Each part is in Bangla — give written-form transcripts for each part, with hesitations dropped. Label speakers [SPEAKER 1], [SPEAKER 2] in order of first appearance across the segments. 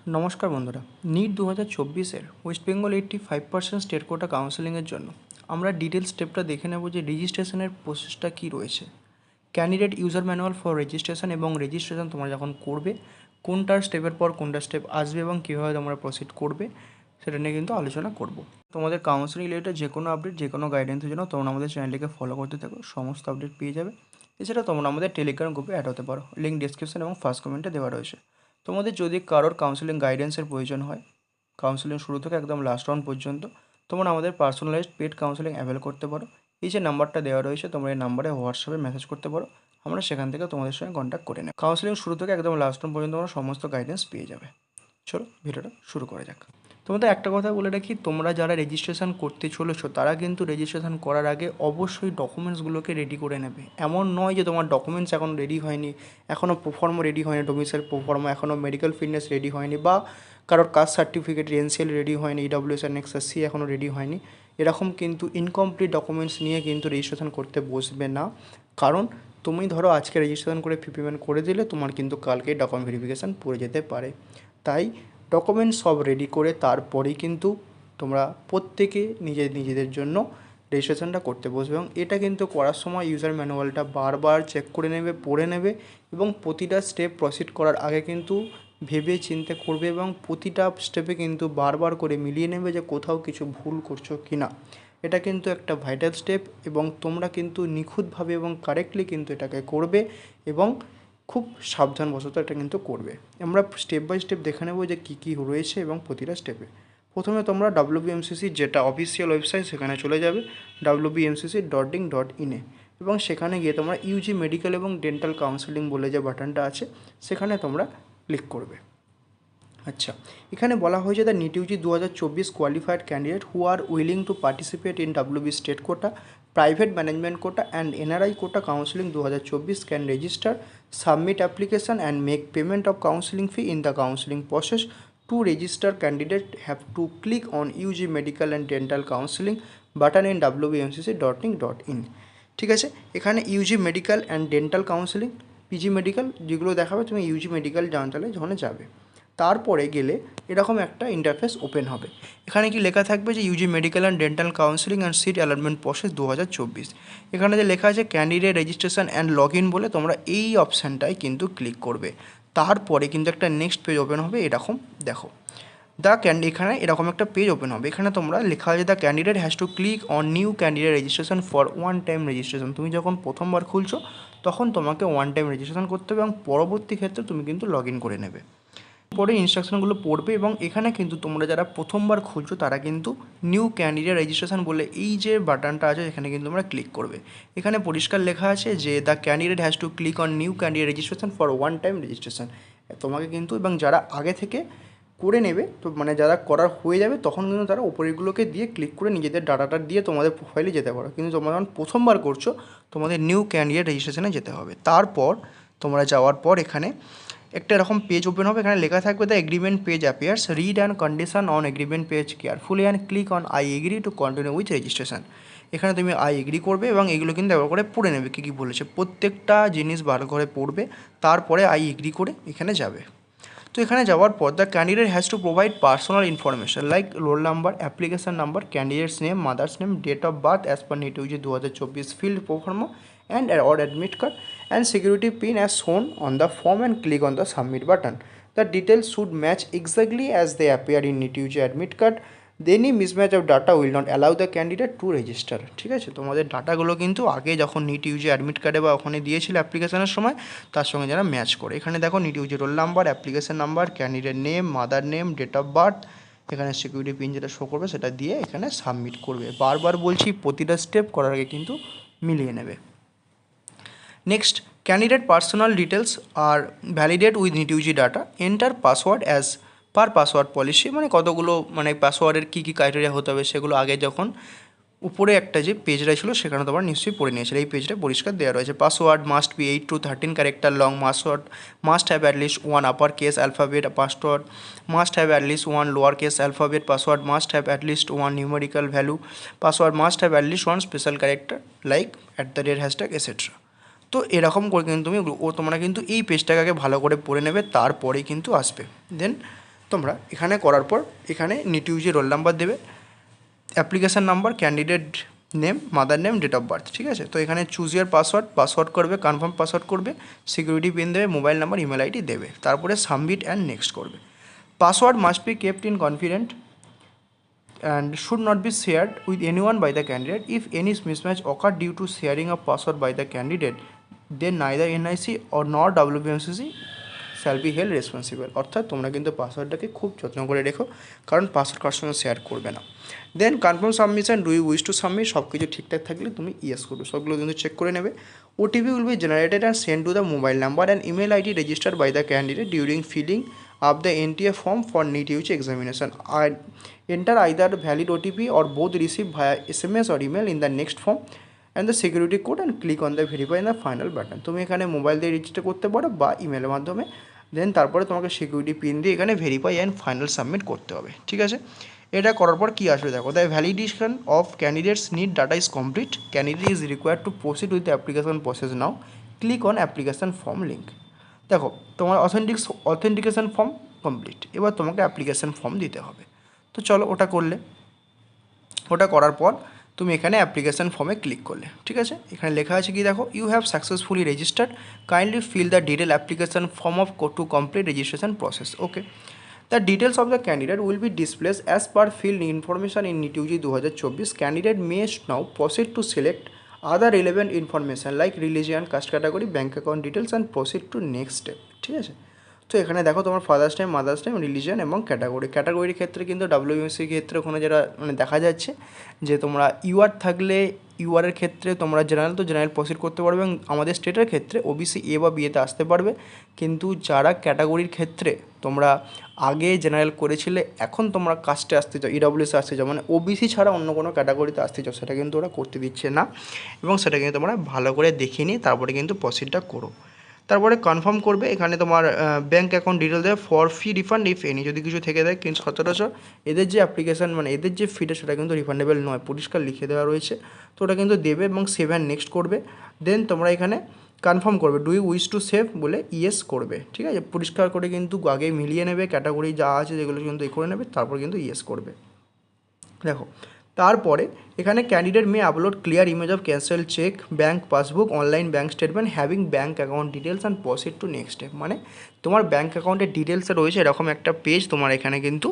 [SPEAKER 1] নমস্কার বন্ধুরা, নিট 2024-এর ওয়েস্ট বেঙ্গল 85% স্টেট কোটা কাউন্সেলিংয়ের জন্য আমরা ডিটেল স্টেপটা দেখে নেব যে রেজিস্ট্রেশনের প্রসেসটা কী রয়েছে। Candidate user manual for registration এবং রেজিস্ট্রেশন তোমরা যখন করবে কোনটার স্টেপের পর কোনটা স্টেপ আসবে এবং কীভাবে তোমরা প্রসিড করবে সেটা নিয়ে কিন্তু আলোচনা করব। তোমাদের কাউন্সেলিং রিলেটেড যে কোনো আপডেট, যে কোনো গাইডেন্সের জন্য তোমরা আমাদের চ্যানেলটিকে ফলো করতে থাকো, সমস্ত আপডেট পেয়ে যাবে। এছাড়া তোমরা আমাদের টেলিগ্রাম গ্রুপে অ্যাড হতে পারো, লিঙ্ক ডিসক্রিপশন এবং ফার্স্ট কমেন্টে দেওয়া রয়েছে। তোমাদের যদি কারোর কাউন্সেলিং গাইডেন্সের প্রয়োজন হয়, কাউন্সেলিং শুরু থেকে একদম লাস্ট রাউন্ড পর্যন্ত, তোমরা আমাদের পার্সোনালাইজড পেড কাউন্সেলিং অ্যাভেল করতে পারো। এই যে নাম্বারটা দেওয়া রয়েছে, তোমরা এই নাম্বারে হোয়াটসঅ্যাপে মেসেজ করতে পারো, আমরা সেখান থেকে তোমাদের সঙ্গে কন্ট্যাক্ট করে নেব। কাউন্সেলিং শুরু থেকে একদম লাস্ট রাউন্ড পর্যন্ত তোমরা সমস্ত গাইডেন্স পেয়ে যাবে। চলো ভিডিওটা শুরু করা যাক। তোমাদের একটা কথা বলে রাখি, তোমরা যারা রেজিস্ট্রেশন করতে চলেছো তারা কিন্তু রেজিস্ট্রেশন করার আগে অবশ্যই ডকুমেন্টসগুলোকে রেডি করে নেবে। এমন নয় যে তোমার ডকুমেন্টস এখন রেডি হয়নি, এখনও প্রোফর্মা রেডি হয়নি, ডোমিসাইল প্রোফর্মা, এখনও মেডিকেল ফিটনেস রেডি হয়নি, বা কারোর কাস্ট সার্টিফিকেট এনসিএল রেডি হয়নি, ইডব্লিউএস আর নেক্সাস সি এখনও রেডি হয়নি, এরকম কিন্তু ইনকমপ্লিট ডকুমেন্টস নিয়ে কিন্তু রেজিস্ট্রেশন করতে বসবে না। কারণ তুমি ধরো আজকে রেজিস্ট্রেশন করে ফি পেমেন্ট করে দিলে, তোমার কিন্তু কালকে ডকুমেন্ট ভেরিফিকেশান পড়ে যেতে পারে। তাই ডকুমেন্টস সব রেডি করে তারপরেই কিন্তু তোমরা প্রত্যেকে নিজেদের জন্য রেজিস্ট্রেশনটা করতে বসবে। এবং এটা কিন্তু করার সময় ইউজার ম্যানুয়ালটা বারবার চেক করে নেবে, পড়ে নেবে, এবং প্রতিটা স্টেপ প্রসিড করার আগে কিন্তু ভেবে চিন্তে করবে এবং প্রতিটা স্টেপে কিন্তু বারবার করে মিলিয়ে নেবে যে কোথাও কিছু ভুল করছো কি না। এটা কিন্তু একটা ভাইটাল স্টেপ এবং তোমরা কিন্তু নিখুঁতভাবে এবং কারেক্টলি কিন্তু এটাকে করবে এবং খুব সাবধানবশত এটা কিন্তু করবে। আমরা স্টেপ বাই স্টেপ দেখে নেব যে কী কী রয়েছে এবং প্রতিটা স্টেপে। প্রথমে তোমরা wbmcc যেটা অফিসিয়াল ওয়েবসাইট সেখানে চলে যাবে, wbmcc.in.in এবং সেখানে গিয়ে তোমরা ইউজি মেডিকেল এবং ডেন্টাল কাউন্সেলিং বলে যে বাটনটা আছে সেখানে তোমরা ক্লিক করবে। আচ্ছা, এখানে বলা হয়েছে the NEET UG 2024 qualified candidate who are willing to participate in WB state quota, private management quota and NRI quota counselling 2024 can register, submit application and make payment of counselling fee in the counselling process. To register candidate have to click on UG medical and dental counselling button in wbmcc.in. ঠিক আছে, এখানে UG medical and dental counselling, PG medical যেগুলো দেখাবে তুমি ইউজি মেডিকেল জানতালে যখন যাবে, তারপরে গেলে এরকম একটা ইন্টারফেস ওপেন হবে। এখানে কি লেখা থাকবে যে Yuji medical and dental counselling and sit allotment process 2024। এখানে যে লেখা আছে candidate registration and log in বলে, তোমরা এই অপশানটায় কিন্তু ক্লিক করবে। তারপরে কিন্তু একটা নেক্সট পেজ ওপেন হবে, এরকম দেখো এখানে এরকম একটা পেজ ওপেন হবে। এখানে তোমরা লেখা আছে the candidate has two click on new candidate registration for one time registration. তুমি যখন প্রথমবার খুলছো তখন তোমাকে ওয়ান টাইম রেজিস্ট্রেশন করতে হবে এবং পরবর্তী ক্ষেত্রে তুমি কিন্তু লগ ইন করে নেবে। পরে ইনস্ট্রাকশনগুলো পড়বে এবং এখানে কিন্তু তোমরা যারা প্রথমবার খুলছো তারা কিন্তু নিউ ক্যান্ডিডেট রেজিস্ট্রেশন বলে এই যে বাটনটা আছে এখানে কিন্তু তোমরা ক্লিক করবে। এখানে পরিষ্কার লেখা আছে যে the candidate has two click on new candidate registration for one time registration. তোমাকে কিন্তু, এবং যারা আগে থেকে করে নেবে তো মানে যারা করার হয়ে যাবে তখন কিন্তু তারা ওপরেগুলোকে দিয়ে ক্লিক করে নিজেদের ডাটাটা দিয়ে তোমাদের প্রোফাইলে যেতে পারো। কিন্তু তোমরা যখন প্রথমবার করছো তোমাদের নিউ ক্যান্ডিডেট রেজিস্ট্রেশনে যেতে হবে। তারপর তোমরা যাওয়ার পর এখানে একটা এরকম পেজ ওপেন হবে, এখানে লেখা থাকবে the agreement page appears, read and condition on agreement page carefully and click on I agree to continue with registration. এখানে তুমি আই এগ্রি করবে এবং এগুলো কিন্তু একবার করে পড়ে নেবে কী কী বলেছে, প্রত্যেকটা জিনিস ভালো করে পড়বে, তারপরে আই এগ্রি করে এখানে যাবে। তো এখানে যাওয়ার পর the candidate has to provide personal information like roll number, application number, candidate's name, mother's name, date of birth as per NEET UG 2024 filled proforma and or admit card and security pin as shown on the form and click on the submit button. The details should match exactly as they appear in NEET UG admit card. Any mismatch of data will not allow the candidate to register. ঠিক আছে, তোমাদের ডাটাগুলো কিন্তু আগে যখন NEET UG অ্যাডমিট কার্ডে বা ওখানে দিয়েছিল অ্যাপ্লিকেশনের সময় তার সঙ্গে যারা ম্যাচ করে। এখানে দেখো NEET UG roll number, application number, candidate name, mother name, date of birth, এখানে সিকিউরিটি পিন যেটা শো করবে সেটা দিয়ে এখানে সাবমিট করবে। বারবার বলছি প্রতিটা স্টেপ করার আগে কিন্তু মিলিয়ে নেবে। Next, candidate personal details are validate with NEET UG data. Enter password as per password policy, মানে কতগুলো মানে পাসওয়ার্ডের কী কী ক্রাইটেরিয়া হতে হবে সেগুলো আগে যখন উপরে একটা যে পেজটা ছিল সেখানে তোমরা নিশ্চয়ই পড়ে নিয়েছিলে। এই পেজটা পরিষ্কার দেওয়া রয়েছে। Password must B 8 to 13 character long, password must have at least one upper case alphabet, password must have at least one lower case alphabet, password must have at least one numerical value, password must have at least one special character like @ hashtag et cetera. তো এরকম করে কিন্তু তোমরা কিন্তু এই পেজটাকে আগে ভালো করে পড়ে নেবে, তারপরেই কিন্তু আসবে। দেন তোমরা এখানে করার পর এখানে নিট ইউজি রোল নাম্বার দেবে, application number, candidate name, mother name, date of birth, ঠিক আছে। তো এখানে চুজ ইয়ার পাসওয়ার্ড করবে, কনফার্ম পাসওয়ার্ড করবে, সিকিউরিটি পিন দেবে, মোবাইল নাম্বার, ইমেল আইডি দেবে, তারপরে সাবমিট অ্যান্ড নেক্সট করবে। Password must be kept in confident and should not be shared with anyone by the candidate. If any mismatch occur due to sharing of password by the candidate, then neither NIC or nor WBMCC shall be held responsible. অর্থাৎ তোমরা কিন্তু পাসওয়ার্ডটাকে খুব যত্ন করে রেখো, কারণ পাসওয়ার্ড কারোর সঙ্গে শেয়ার করবে না। Then confirm submission, do you wish to submit, সব কিছু ঠিকঠাক থাকলে তুমি ইয়েস করবে, সবগুলো কিন্তু চেক করে নেবে। OTP will be generated and sent to the mobile number and email ID registered by the candidate during filling up the NTA form for NEET UG examination. And enter either valid OTP or both received via SMS or email in the next form and the security code and click on the verify and the final button. তুমি এখানে মোবাইল দিয়ে রেজিস্টার করতে পারো বা ইমেলের মাধ্যমে। দেন তারপরে তোমাকে সিকিউরিটি পিন দিয়ে এখানে ভেরিফাই অ্যান্ড ফাইনাল সাবমিট করতে হবে, ঠিক আছে। এটা করার পর কী আসবে দেখো, the validation of candidates need data is complete, candidate is required to proceed with the application process now, click on application form link. দেখো তোমার অথেন্টিকেশন ফর্ম কমপ্লিট, এবার তোমাকে অ্যাপ্লিকেশন ফর্ম দিতে হবে। তো চলো ওটা করলে, ওটা করার পর তুমি এখানে অ্যাপ্লিকেশান ফর্মে ক্লিক করলে, ঠিক আছে। এখানে লেখা আছে কি দেখো, you have successfully registered, kindly fill the detail application form of to complete registration process, okay. The details of the candidate will be displays as per filled information in NEET UG 2024, candidate may now proceed to select other relevant information like religion, caste category, bank account details and proceed to next step, ঠিক আছে। তো এখানে দেখো তোমার father's name, mother's name, religion এবং ক্যাটাগরির ক্ষেত্রে কিন্তু WBMCC ক্ষেত্রে ওখানে যারা মানে দেখা যাচ্ছে যে তোমরা ইউআর থাকলে ইউআরের ক্ষেত্রে তোমরা জেনারেল প্রসিড করতে পারবে, এবং আমাদের স্টেটের ক্ষেত্রে ওবিসি এ বা বিয়েতে আসতে পারবে। কিন্তু যারা ক্যাটাগরির ক্ষেত্রে তোমরা আগে জেনারেল করেছিলে, এখন তোমরা কাস্টে আসতে চাও, ইডব্লিউএসে আসতে চাও, মানে ওবিসি ছাড়া অন্য কোনো ক্যাটাগরিতে আসতে চাও, সেটা কিন্তু ওরা করতে দিচ্ছে না, এবং সেটা কিন্তু তোমরা ভালো করে দেখে নিয়ে তারপরে কিন্তু প্রসিডটা করো। তারপরে কনফার্ম করবে, এখানে তোমার ব্যাঙ্ক অ্যাকাউন্ট ডিটেল দেবে for fee refund if any, যদি কিছু থেকে দেয়। কিন্তু সচরাচর এদের যে অ্যাপ্লিকেশান মানে এদের যে ফিটা সেটা কিন্তু রিফান্ডেবল নয়, পরিষ্কার লিখে দেওয়া রয়েছে। তো ওটা কিন্তু দেবে এবং সেভ অ্যান্ড নেক্সট করবে। দেন তোমরা এখানে কনফার্ম করবে, do you wish to save বলে ইয়েস করবে, ঠিক আছে। পরিষ্কার করে কিন্তু আগে মিলিয়ে নেবে ক্যাটাগরি যা আছে যেগুলো কিন্তু এ করে নেবে, তারপর কিন্তু ইয়েস করবে। দেখো তারপরে এখানে candidate may upload clear image of cancel check, bank passbook, online bank statement having bank account details and proceed to next step, মানে তোমার ব্যাঙ্ক অ্যাকাউন্টের ডিটেলসে রয়েছে এরকম একটা পেজ তোমার এখানে কিন্তু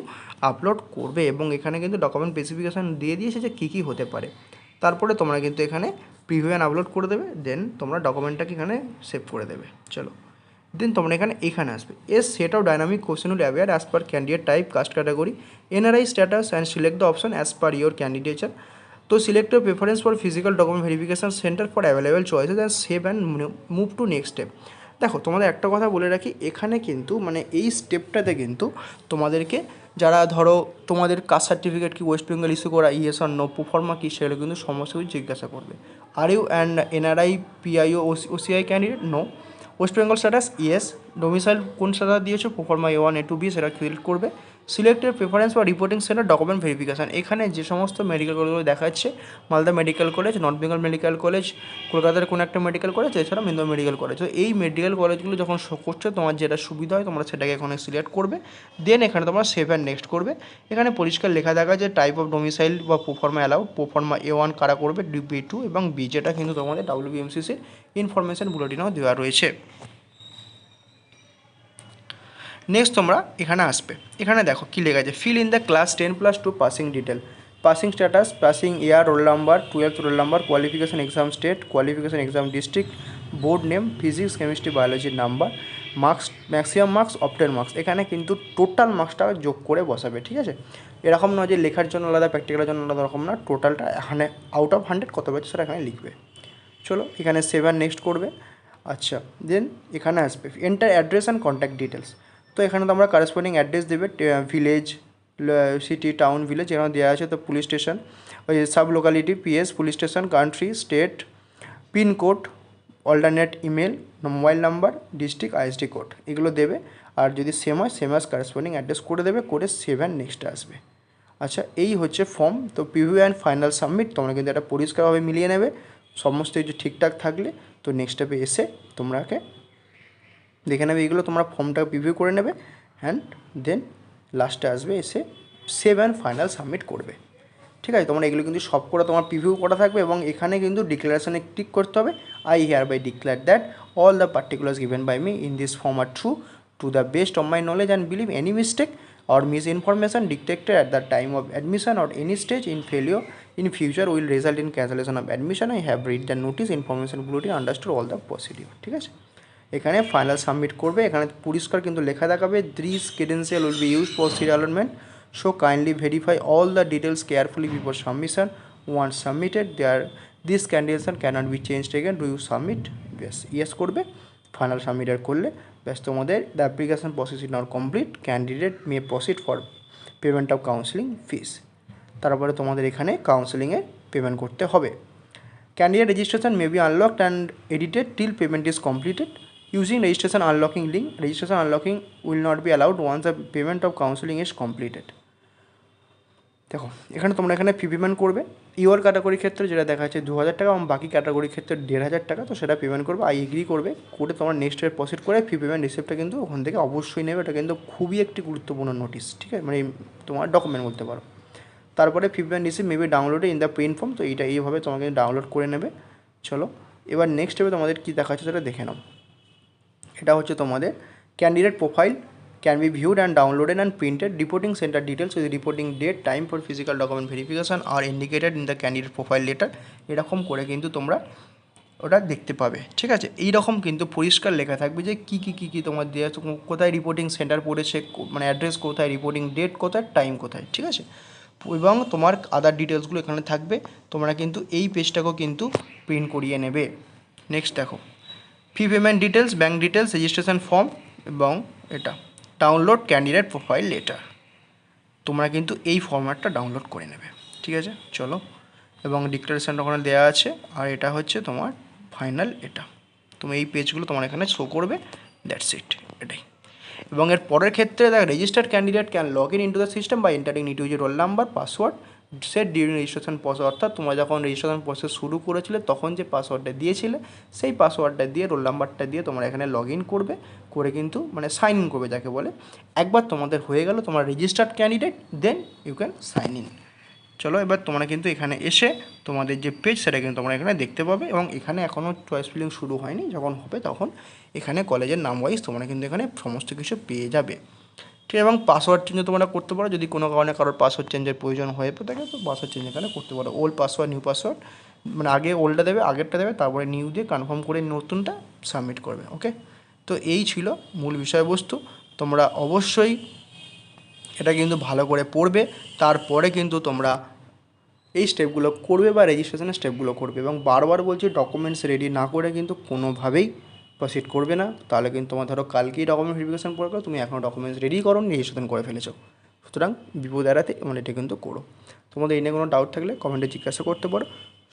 [SPEAKER 1] আপলোড করবে, এবং এখানে কিন্তু ডকুমেন্ট স্পেসিফিকেশান দিয়ে দিয়েছে যে কী কী হতে পারে। তারপরে তোমরা কিন্তু এখানে প্রিভিউ অ্যান্ড আপলোড করে দেবে, দেন তোমরা ডকুমেন্টটাকে এখানে সেভ করে দেবে। চলো দেন তোমরা এখানে আসবে, as set of dynamic question will appear as per candidate type, caste category, NRI status and select the option as per your candidature. তো select your preference for physical document verification centre for available choices and save and move to next step. দেখো তোমাদের একটা কথা বলে রাখি, এখানে কিন্তু মানে এই স্টেপটাতে কিন্তু তোমাদেরকে যারা ধরো তোমাদের কাস্ট সার্টিফিকেট কি ওয়েস্ট বেঙ্গল ইস্যু করা, ইয়েস আর নো, প্রোফর্মা কী, সেগুলো কিন্তু সমস্ত কিছু জিজ্ঞাসা করবে। Are you and NRI PIO OCI candidate, no. West Bengal status yes, domicile কোন স্ট্যাটাস দিয়েছো, প্রোফর্মা A1 A2 B সেটা সিলেক্ট করবে। সিলেক্টেড প্রেফারেন্স বা রিপোর্টিং সেন্টার ডকুমেন্ট ভেরিফিকেশান, এখানে যে সমস্ত মেডিকেল কলেজগুলো দেখা যাচ্ছে, Malda medical college, north Bengal medical college, কলকাতার কোনো একটা মেডিকেল কলেজ, এছাড়া মেদিনীপুর মেডিকেল কলেজ। তো এই মেডিকেল কলেজগুলো যখন শো করছে তোমার যেটা সুবিধা হয় তোমরা সেটাকে এখানে সিলেক্ট করবে। দেন এখানে তোমরা সেভ অ্যান্ড নেক্সট করবে। এখানে পরিষ্কার লেখা দেখা যে টাইপ অফ ডোমিসাইল বা প্রোফর্মা অ্যালাউড, প্রোফর্মা A1 কারা করবে, B2 এবং B, যেটা কিন্তু তোমাদের WBMCCর ইনফরমেশান বুলেটিনেও দেওয়া রয়েছে। নেক্সট তোমরা এখানে আসবে, এখানে দেখো কী লেখা আছে, fill in the class 10+2 passing detail, passing status, passing year, roll number, 12th roll number, qualification exam state, qualification exam district, board name, physics chemistry বায়োলজির number, marks, maximum marks, obtained marks. এখানে কিন্তু টোটাল মার্কসটা যোগ করে বসাবে, ঠিক আছে। এরকম নয় যে লেখার জন্য আলাদা প্র্যাকটিক্যালের জন্য আলাদা, রকম না, টোটালটা এখানে আউট অফ 100 কত পেয়েছে সেটা এখানে লিখবে। চলো এখানে সেভ অ্যান্ড নেক্সট করবে। আচ্ছা দেন এখানে আসবে enter address and contact details. তো এখানে তোমরা কারেসপন্ডিং অ্যাড্রেস দেবে, ভিলেজ, সিটি, টাউন, ভিলেজ এখানে দেওয়া আছে। তো পুলিশ স্টেশন, ওই sub locality, PS, police station, country, state, pincode, alternate email, mobile number, district, ISD code এগুলো দেবে। আর যদি সেম হয় সেম আস কারেসপন্ডিং অ্যাড্রেস করে দেবে, করে সেভ অ্যান্ড নেক্সটে আসবে। আচ্ছা এই হচ্ছে ফর্ম। তো প্রিভিউ অ্যান্ড ফাইনাল সাবমিট তোমরা কিন্তু এটা পরিষ্কারভাবে মিলিয়ে নেবে, সমস্ত কিছু ঠিকঠাক থাকলে তো নেক্সট স্টেপে এসে তোমরাকে দেখে নেবে, এগুলো তোমরা ফর্মটা প্রিভিউ করে নেবে অ্যান্ড দেন লাস্টে আসবে এসে সেভ অ্যান্ড ফাইনাল সাবমিট করবে। ঠিক আছে, তোমরা এগুলো কিন্তু সব করে তোমার প্রিভিউ করা থাকবে এবং এখানে কিন্তু ডিক্লারেশনে ক্লিক করতে হবে। I hereby declare that all the particulars given by me in this form are true to the best of my knowledge and believe any mistake or misinformation detected at the time of admission or any stage in failure in future will result in cancellation of admission. I have read the notice information bulletin understood all the procedure. ঠিক আছে, এখানে ফাইনাল সাবমিট করবে। এখানে পরিষ্কার কিন্তু লেখা দেখাবে this credential will be use for serial allotment, so kindly verify all the details carefully before submission. Once submitted there this candidature cannot be changed again. Do you submit? Yes করবে। ফাইনাল সাবমিটার করলে ব্যাস তোমাদের the application process is now complete, candidate may proceed for payment of counselling fees. তারপরে তোমাদের এখানে কাউন্সেলিংয়ের পেমেন্ট করতে হবে। Candidate registration may be unlocked and edited till payment is completed using registration unlocking link. Registration unlocking will not be allowed once the payment of counseling is completed. দেখো এখানে তোমরা এখানে ফি পেমেন্ট করবে। ইউর ক্যাটাগরির ক্ষেত্রে যেটা দেখা যাচ্ছে 2000 টাকা এবং বাকি ক্যাটাগরির ক্ষেত্রে 1500 টাকা, তো সেটা পেমেন্ট করবে। আই এগ্রি করবে, করে তোমরা নেক্সট ইয়ার প্রসিড করে ফি পেমেন্ট রিসিপ্টটা কিন্তু ওখান থেকে অবশ্যই নেবে। এটা কিন্তু খুবই একটি গুরুত্বপূর্ণ নোটিশ, ঠিক আছে, মানে তোমার ডকুমেন্ট বলতে পারো। তারপরে ফি পেমেন্ট রিসিপ্ট মেবি ডাউনলোডে ইন দ্য প্রিন্ট ফর্ম, তো এইভাবে তোমাকে ডাউনলোড করে নেবে। চলো এবার নেক্সট স্টেপে তোমাদের কী দেখাচ্ছে সেটা দেখে নাও। এটা হচ্ছে তোমাদের candidate profile can be viewed and downloaded and printed. Reporting centre details with reporting date time for physical document verification are indicated in the candidate profile letter. এরকম করে কিন্তু তোমরা ওটা দেখতে পাবে। ঠিক আছে, এইরকম কিন্তু পরিষ্কার লেখা থাকবে যে কী তোমার দেওয়া, কোথায় রিপোর্টিং সেন্টার পড়েছে, মানে অ্যাড্রেস কোথায়, রিপোর্টিং ডেট কোথায়, টাইম কোথায়। ঠিক আছে, এবং তোমার আদার ডিটেলসগুলো এখানে থাকবে। তোমরা কিন্তু এই পেজটাকেও কিন্তু প্রিন্ট করিয়ে নেবে। নেক্সট দেখো fee payment details, bank details, registration form এবং এটা ডাউনলোড ক্যান্ডিডেট প্রোফাইল লেটার। তোমরা কিন্তু এই ফর্ম্যাটটা ডাউনলোড করে নেবে। ঠিক আছে, চলো, এবং ডিক্লারেশানটা ওখানে দেওয়া আছে আর এটা হচ্ছে তোমার ফাইনাল। এটা তুমি এই পেজগুলো তোমার এখানে শো করবে, দ্যাটস ইট, এটাই। এবং এর পরের ক্ষেত্রে দেখ registered candidate can log in into the system by entering NEET user roll number password set during registration process. অর্থাৎ তোমরা যখন রেজিস্ট্রেশন প্রসেস শুরু করেছিলে তখন যে পাসওয়ার্ডটা দিয়েছিলে সেই পাসওয়ার্ডটা দিয়ে রোল নাম্বারটা দিয়ে তোমরা এখানে লগ ইন করবে, করে কিন্তু মানে সাইন ইন করবে যাকে বলে। একবার তোমাদের হয়ে গেল তোমার registered candidate, then you can sign in. চলো এবার তোমরা কিন্তু এখানে এসে তোমাদের যে পেজ সেটা কিন্তু তোমরা এখানে দেখতে পাবে এবং এখানে এখনও চয়েস ফিলিং শুরু হয়নি, যখন হবে তখন এখানে কলেজের নাম ওয়াইজ তোমরা কিন্তু এখানে সমস্ত কিছু পেয়ে যাবে। ঠিক আছে, এবং পাসওয়ার্ড চেঞ্জও তোমরা করতে পারো, যদি কোনো কারণে কারোর পাসওয়ার্ড চেঞ্জের প্রয়োজন হয়ে থাকে তো পাসওয়ার্ড চেঞ্জ এখানে করতে পারো। ওল্ড পাসওয়ার্ড নিউ পাসওয়ার্ড, মানে আগে ওল্ডটা দেবে, আগেরটা দেবে, তারপরে নিউ দিয়ে কনফার্ম করে নতুনটা সাবমিট করবে। ওকে, তো এই ছিল মূল বিষয়বস্তু। তোমরা অবশ্যই এটা কিন্তু ভালো করে পড়বে, তারপরে কিন্তু তোমরা এই স্টেপগুলো করবে বা রেজিস্ট্রেশনের স্টেপগুলো করবে। এবং বারবার বলছি ডকুমেন্টস রেডি না করে কিন্তু কোনোভাবেই প্রসিড করবে না, তাহলে কিন্তু তোমার ধরো কালকেই ডকুমেন্ট ভেরিফিকেশন করে তুমি এখনও ডকুমেন্টস রেডি করো, রেজিস্ট্রেশন করে ফেলেছো। সুতরাং বিপদ এড়াতে এটা কিন্তু করো। তোমাদের এই নিয়ে কোনো ডাউট থাকলে কমেন্টে জিজ্ঞাসা করতে পারো।